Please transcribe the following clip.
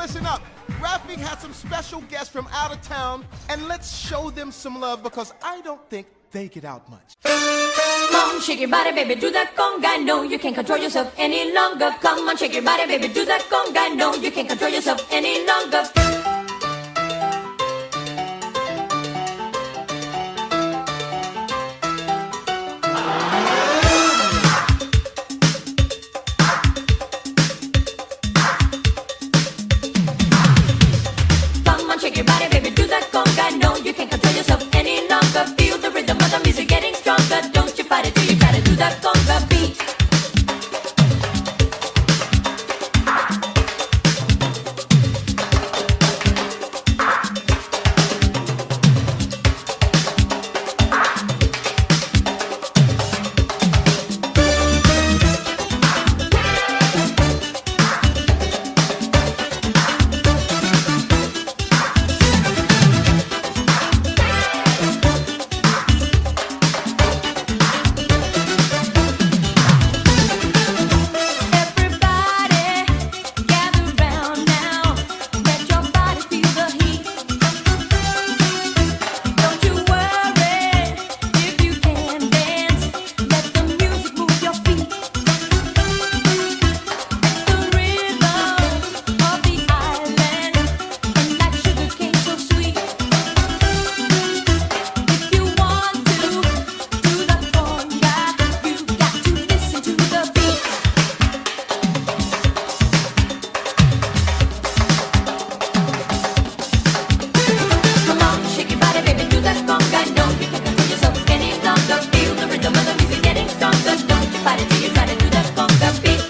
listen up. Rafik has some special guests from out of town, and let's show them some love because I don't think they get out much. Come on, shake your body, baby, do that conga. No, you can't control yourself any longer. Come on, shake your body, baby, do that conga. No, you can't control yourself any longer. Come on, shake your body, baby, do that conga. No, you can't control yourself any longer. Feel the rhythm of the music getting stronger. Don't you fight it till you try to do that conga beat.